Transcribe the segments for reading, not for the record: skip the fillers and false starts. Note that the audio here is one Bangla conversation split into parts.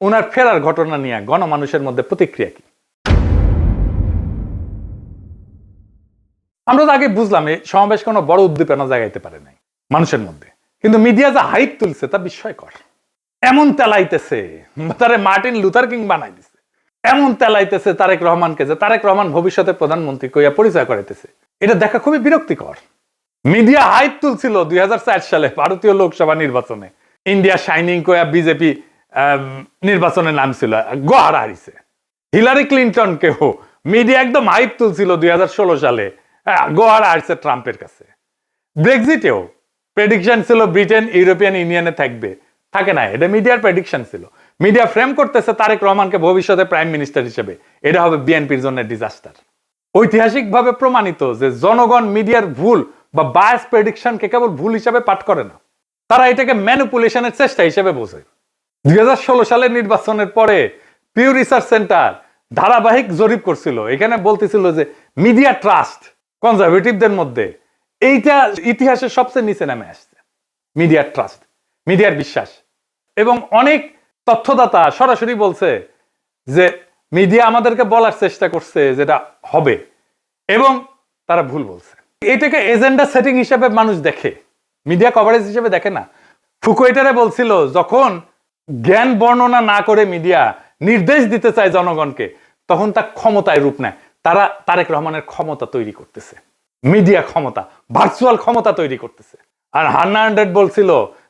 ওনার ফেরার ঘটনা নিয়ে গণমানুষের মধ্যে প্রতিক্রিয়া কি? আমরা তো আগে বুঝলাম এই সমাবেশ কোনো বড় উদ্দীপনা জাগাইতে পারে নাই মানুষের মধ্যে, কিন্তু মিডিয়া যা হাইপ তুলছে তা বিস্ময়কর। এমন তেলাইতেছে তারে মার্টিন লুথার কিং বানাই দিছে, এমন তেলাইতেছে তারেক রহমানকে যে তারেক রহমান ভবিষ্যতে প্রধানমন্ত্রী কইয়া পরিচয় করাইতেছে। এটা দেখা খুবই বিরক্তিকর। মিডিয়া হাইপ তুলছিল 2004 সালে ভারতীয় লোকসভা নির্বাচনে, ইন্ডিয়া শাইনিং কইয়া বিজেপি নির্বাচনে নামছিল, গোহারা হারিছে। হিলারি ক্লিন্টন কেও মিডিয়া একদম হাইপ তুলছিল 2016 সালে, গোহারা হারিছে ট্রাম্পের কাছে। ব্রেক্সিটেও প্রেডিকশন ছিল ব্রিটেন ইউরোপিয়ান ইউনিয়নে থাকবে, থাকে না, এটা মিডিয়ার প্রেডিকশন ছিল। মিডিয়া ফ্রেম করতেছে তারেক রহমানকে ভবিষ্যতে প্রাইম মিনিস্টার হিসেবে, এটা হবে বিএনপির জন্য ডিজাস্টার। ঐতিহাসিকভাবে প্রমাণিত যে জনগণ মিডিয়ার ভুল বা বায়াস প্রেডিকশনকে কেবল ভুল হিসাবে পাঠ করে না, তারা এটাকে ম্যানিপুলেশনের চেষ্টা হিসেবে বোঝে। 2016 সালের নির্বাচনের পরে পিউ রিসার্চ সেন্টার ধারাবাহিক জরিপ করছিল, এখানে বলতেছিল যে মিডিয়া ট্রাস্ট কনজারভেটিভদের মধ্যে এইটা ইতিহাসের সবচেয়ে নিচে নামে আসছে। মিডিয়ার ট্রাস্ট, মিডিয়ার বিশ্বাস। এবং অনেক তথ্যদাতা সরাসরি বলছে যে মিডিয়া আমাদেরকে বলার চেষ্টা করছে যেটা হবে, এবং তারা ভুল বলছে। এটাকে এজেন্ডা সেটিং হিসেবে মানুষ দেখে, মিডিয়া কভারেজ হিসেবে দেখে না। ফুকুয়েটারে বলছিল যখন জ্ঞান বর্ণনা না করে মিডিয়া নির্দেশ দিতে চায় জনগণকে, তখন তা ক্ষমতায় রূপ নেয়। তারা তারেক রহমানের ক্ষমতা তৈরি করতেছে, মিডিয়া ক্ষমতা, ভার্চুয়াল ক্ষমতা তৈরি করতেছে। আর হান্না আরেন্ট বলছিল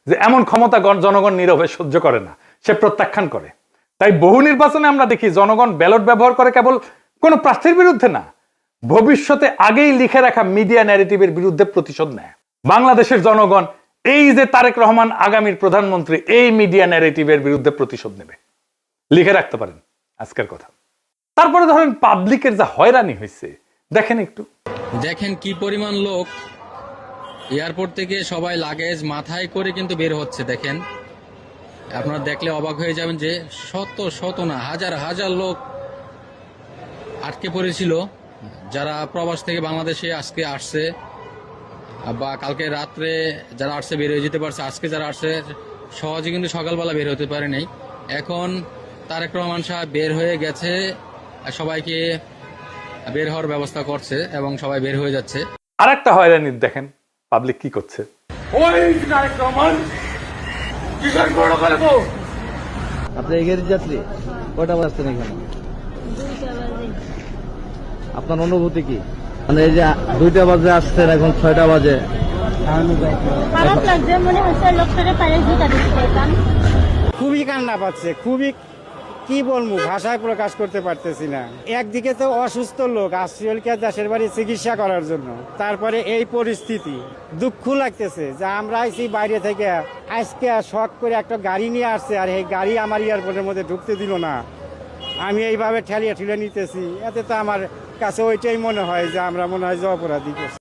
যে এমন ক্ষমতা জনগণ নীরবে সহ্য করে না, সে প্রত্যাখ্যান করে। তাই বহু নির্বাচনে আমরা দেখি জনগণ ব্যালট ব্যবহার করে কেবল কোনো প্রার্থীর বিরুদ্ধে না, ভবিষ্যতে আগেই লিখে রাখা মিডিয়া ন্যারেটিভের বিরুদ্ধে প্রতিশোধ নেয়। বাংলাদেশের জনগণ এই যে তারেক রহমান আগামীর প্রধানমন্ত্রী, এই মিডিয়া ন্যারেটিভের বিরুদ্ধে প্রতিশোধ নেবে, লিখে রাখতে পারেন আজকের কথা। তারপরে ধরেন পাবলিকের যা হয়রানি হয়েছে দেখেন, একটু দেখেন কি পরিমাণ লোক এয়ারপোর্ট থেকে সবাই লাগেজ মাথায় করে কিন্তু বের হচ্ছে। দেখেন, আপনারা দেখলে অবাক হয়ে যাবেন যে শত শত না হাজার হাজার লোক আটকে পড়েছিল, যারা প্রবাস থেকে বাংলাদেশে আজকে আসছে বা কালকে রাত্রে যারা আসছে বের হয়ে যেতে পারছে, আজকে যারা আসছে সহজে কিন্তু সকালবেলা বের হতে পারে নাই। এখন তারেক রহমান সাহেব বের হয়ে গেছে, সবাইকে বের হওয়ার ব্যবস্থা করছে এবং সবাই বের হয়ে যাচ্ছে। আর একটা হয়রানি দেখেন পাবলিক কি করছে। আপনি এই গাড়ির যাত্রী কয়টা বাজে আসছেন এখানে? আপনার অনুভূতি কি? মানে এই যে 2টা বাজে আসছেন, এখন 6টা বাজে। খুবই কান্না পাচ্ছে, খুবই কি বলবো, ভাষায় প্রকাশ করতে পারতেছি না। একদিকে তো অসুস্থ লোক আসছে দেশের বাড়ি চিকিৎসা করার জন্য, তারপরে এই পরিস্থিতি, দুঃখ লাগতেছে যে আমরা আইছি বাইরে থেকে, আজকে শখ করে একটা গাড়ি নিয়ে আসছে, আর এই গাড়ি আমার এয়ারপোর্টের মধ্যে ঢুকতে দিল না। আমি এইভাবে ঠেলিয়ে ঠেলে নিতেছি, এতে তো আমার কাছে ওইটাই মনে হয় যে আমরা মনে হয় যে অপরাধী করছি।